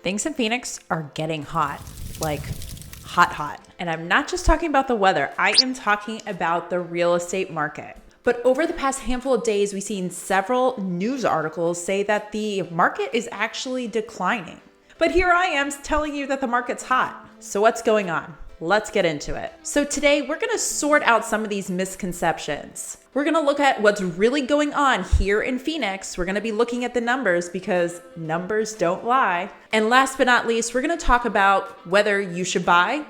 Things in Phoenix are getting hot, like hot. And I'm not just talking about the weather, I am talking about the real estate market. But over the past handful of days, we've seen several news articles say that the market is actually declining. But here I am telling you that the market's hot. So what's going on? Let's get into it. So today we're gonna sort out some of these misconceptions. We're gonna look at what's really going on here in Phoenix. We're gonna be looking at the numbers because numbers don't lie. And last but not least, we're gonna talk about whether you should buy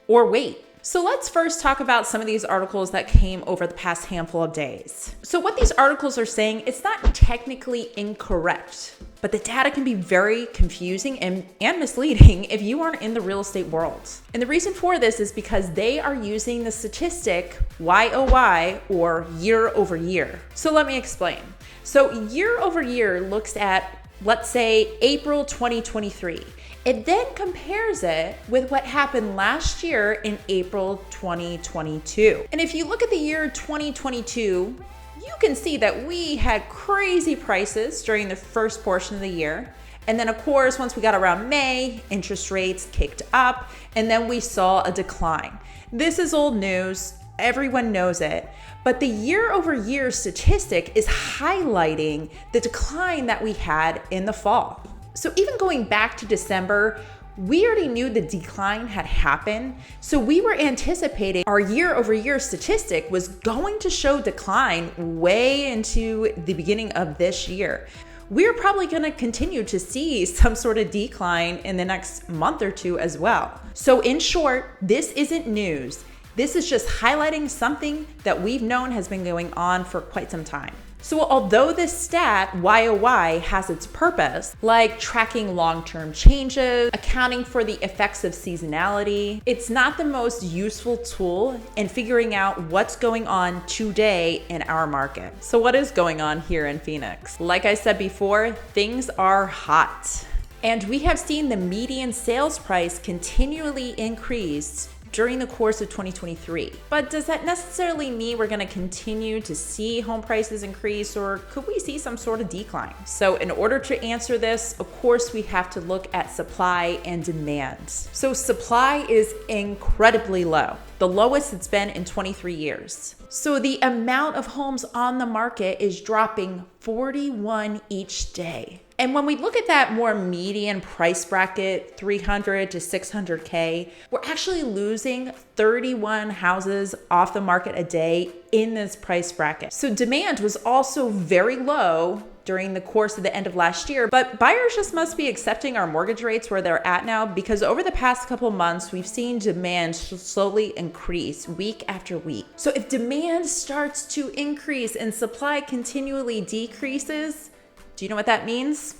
or wait. So let's first talk about some of these articles that came over the past handful of days. So what these articles are saying, it's not technically incorrect, but the data can be very confusing and misleading if you aren't in the real estate world. And the reason for this is because they are using the statistic YOY, or year over year. So let me explain. So year over year looks at, let's say, April 2023. It then compares it with what happened last year in April 2022. And if you look at the year 2022, you can see that we had crazy prices during the first portion of the year. And then of course, once we got around May, interest rates kicked up, and then we saw a decline. This is old news, everyone knows it, but the year over year statistic is highlighting the decline that we had in the fall. So even going back to December, we already knew the decline had happened. So we were anticipating our year over year statistic was going to show decline way into the beginning of this year. We're probably gonna continue to see some sort of decline in the next month or two as well. So in short, this isn't news. This is just highlighting something that we've known has been going on for quite some time. So although this stat, YOY, has its purpose, like tracking long-term changes, accounting for the effects of seasonality, it's not the most useful tool in figuring out what's going on today in our market. So what is going on here in Phoenix? Like I said before, things are hot. And we have seen the median sales price continually increase during the course of 2023. But does that necessarily mean we're gonna continue to see home prices increase, or could we see some sort of decline? So in order to answer this, of course, we have to look at supply and demand. So supply is incredibly low, the lowest it's been in 23 years. So the amount of homes on the market is dropping 41 each day. And when we look at that more median price bracket, 300 to 600K, we're actually losing 31 houses off the market a day in this price bracket. So demand was also very low during the course of the end of last year, but buyers just must be accepting our mortgage rates where they're at now, because over the past couple months, we've seen demand slowly increase week after week. So if demand starts to increase and supply continually decreases, do you know what that means?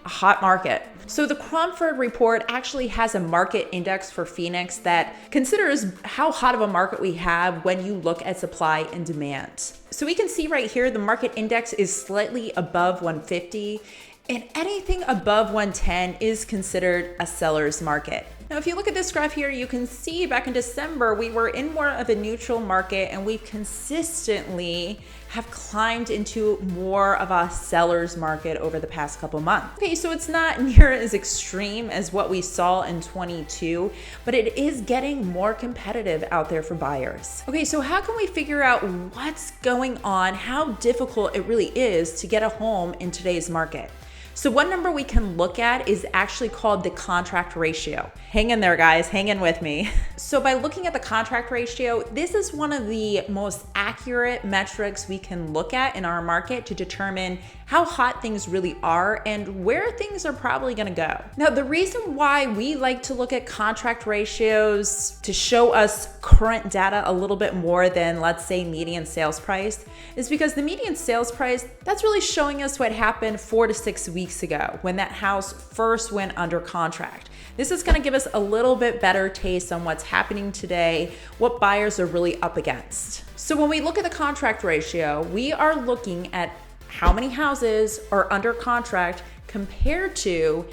A hot market. So the Cromford report actually has a market index for Phoenix that considers how hot of a market we have when you look at supply and demand. So we can see right here, the market index is slightly above 150, and anything above 110 is considered a seller's market. Now, if you look at this graph here, you can see back in December, we were in more of a neutral market, and we've consistently have climbed into more of a seller's market over the past couple months. Okay, so it's not near as extreme as what we saw in 22, but it is getting more competitive out there for buyers. Okay, so how can we figure out what's going on, how difficult it really is to get a home in today's market? So one number we can look at is actually called the contract ratio. Hang in there, guys, hang in with me. So by looking at the contract ratio, this is one of the most accurate metrics we can look at in our market to determine how hot things really are and where things are probably gonna go. Now, the reason why we like to look at contract ratios to show us current data a little bit more than, let's say, median sales price is because the median sales price, that's really showing us what happened 4 to 6 weeks ago when that house first went under contract. This is gonna give us a little bit better taste on what's happening today, what buyers are really up against. So when we look at the contract ratio, we are looking at how many houses are under contract compared to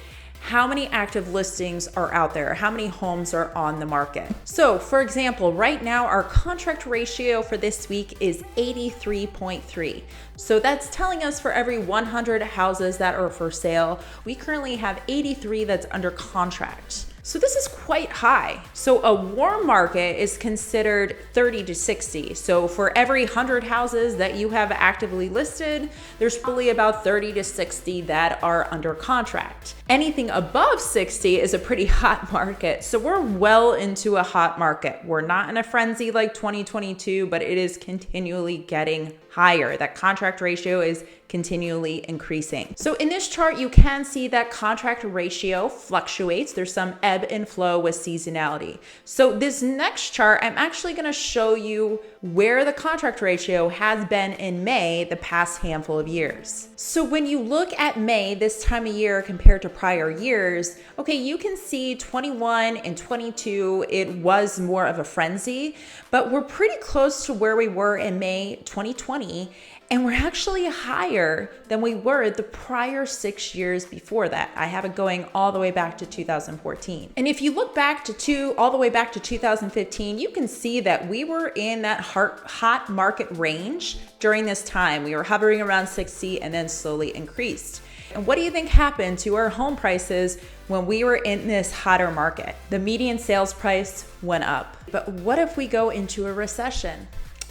how many active listings are out there, how many homes are on the market. So for example, right now our contract ratio for this week is 83.3. So that's telling us for every 100 houses that are for sale, we currently have 83 that's under contract. So this is quite high. So a warm market is considered 30 to 60. So for every 100 houses that you have actively listed, there's probably about 30 to 60 that are under contract. Anything above 60 is a pretty hot market. So we're well into a hot market. We're not in a frenzy like 2022, but it is continually getting higher. That contract ratio is continually increasing. So in this chart, you can see that contract ratio fluctuates. There's some ebb and flow with seasonality. So this next chart, I'm actually going to show you where the contract ratio has been in May the past handful of years. So when you look at May this time of year compared to prior years, okay, you can see 21 and 22, it was more of a frenzy, but we're pretty close to where we were in May 2020. And we're actually higher than we were the prior 6 years before that. I have it going all the way back to 2014. And if you look back to all the way back to 2015, you can see that we were in that hot market range during this time. We were hovering around 60 and then slowly increased. And what do you think happened to our home prices when we were in this hotter market? The median sales price went up. But what if we go into a recession?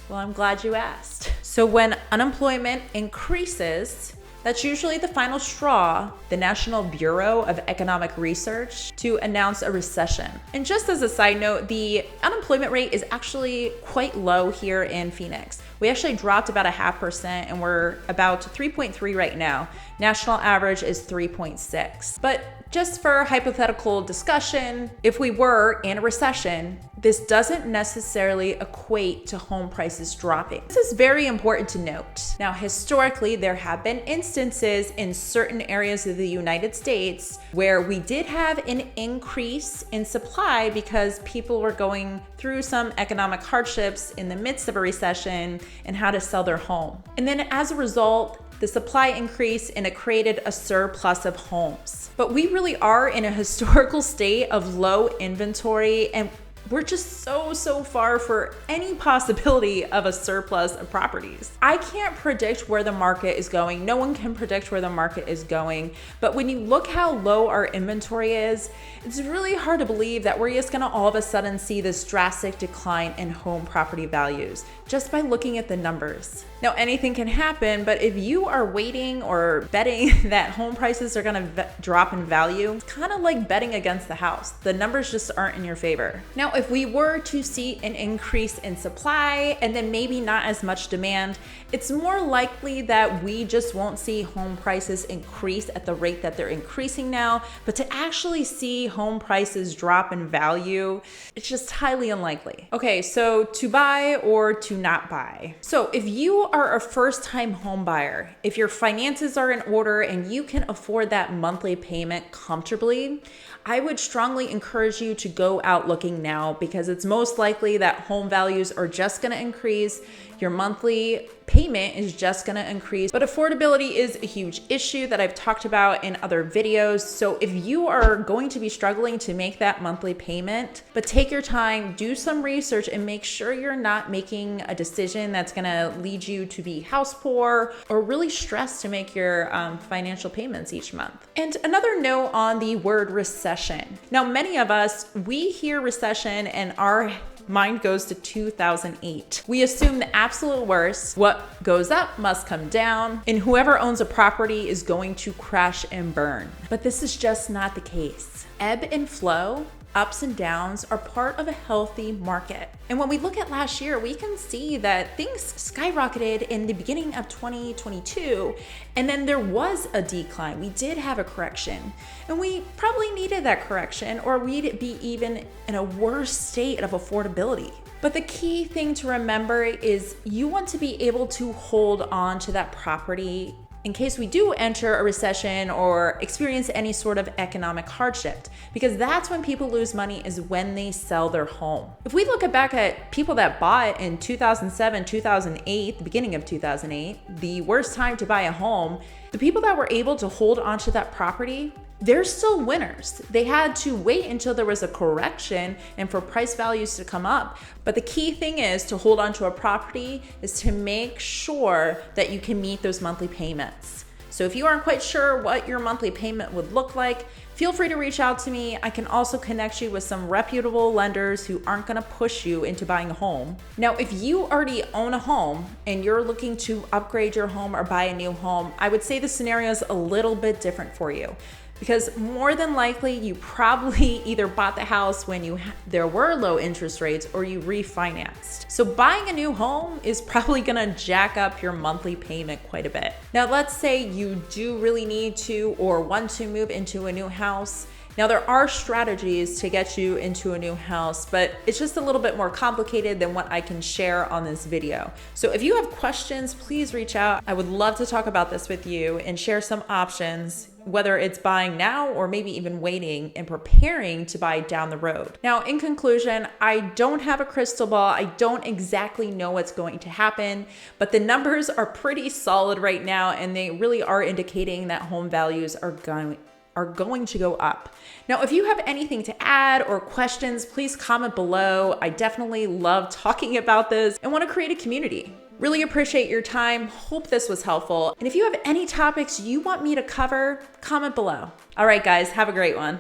Well, I'm glad you asked. So when unemployment increases, that's usually the final straw, the National Bureau of Economic Research, to announce a recession. And just as a side note, the unemployment rate is actually quite low here in Phoenix. We actually dropped about 0.5% and we're about 3.3 right now. National average is 3.6. But just for hypothetical discussion, if we were in a recession, this doesn't necessarily equate to home prices dropping. This is very important to note. Now, historically, there have been instances in certain areas of the United States where we did have an increase in supply because people were going through some economic hardships in the midst of a recession and how to sell their home. And then as a result, the supply increased and it created a surplus of homes. But we really are in a historical state of low inventory, and we're just so far for any possibility of a surplus of properties. I can't predict where the market is going. No one can predict where the market is going. But when you look how low our inventory is, it's really hard to believe that we're just gonna all of a sudden see this drastic decline in home property values just by looking at the numbers. Now, anything can happen, but if you are waiting or betting that home prices are gonna drop in value, it's kind of like betting against the house. The numbers just aren't in your favor. Now, if we were to see an increase in supply and then maybe not as much demand, it's more likely that we just won't see home prices increase at the rate that they're increasing now, but to actually see home prices drop in value, it's just highly unlikely. Okay, so to buy or to not buy. So if you are a first-time home buyer, if your finances are in order and you can afford that monthly payment comfortably, I would strongly encourage you to go out looking now, because it's most likely that home values are just going to increase. Your monthly payment is just going to increase. But affordability is a huge issue that I've talked about in other videos. So if you are going to be struggling to make that monthly payment, but take your time, do some research, and make sure you're not making a decision that's going to lead you to be house poor or really stressed to make your financial payments each month. And another note on the word recession. Now, many of us, we hear recession and our mind goes to 2008. We assume the absolute worst. What goes up must come down, and whoever owns a property is going to crash and burn. But this is just not the case. Ebb and flow, ups and downs are part of a healthy market. And when we look at last year, we can see that things skyrocketed in the beginning of 2022, and then there was a decline. We did have a correction, and we probably needed that correction, or we'd be even in a worse state of affordability. But the key thing to remember is you want to be able to hold on to that property in case we do enter a recession or experience any sort of economic hardship, because that's when people lose money, is when they sell their home. If we look back at people that bought in 2007, 2008, the beginning of 2008, the worst time to buy a home, the people that were able to hold onto that property, they're still winners. They had to wait until there was a correction and for price values to come up. But the key thing is to hold on to a property is to make sure that you can meet those monthly payments. So if you aren't quite sure what your monthly payment would look like, feel free to reach out to me. I can also connect you with some reputable lenders who aren't gonna push you into buying a home. Now, if you already own a home and you're looking to upgrade your home or buy a new home, I would say the scenario is a little bit different for you. Because more than likely, you probably either bought the house when there were low interest rates or you refinanced. So buying a new home is probably gonna jack up your monthly payment quite a bit. Now, let's say you do really need to or want to move into a new house. Now, there are strategies to get you into a new house, but it's just a little bit more complicated than what I can share on this video. So if you have questions, please reach out. I would love to talk about this with you and share some options, whether it's buying now or maybe even waiting and preparing to buy down the road. Now, in conclusion, I don't have a crystal ball. I don't exactly know what's going to happen, but the numbers are pretty solid right now, and they really are indicating that home values are going to go up. Now, if you have anything to add or questions, please comment below. I definitely love talking about this and want to create a community. Really appreciate your time. Hope this was helpful. And if you have any topics you want me to cover, comment below. All right, guys, have a great one.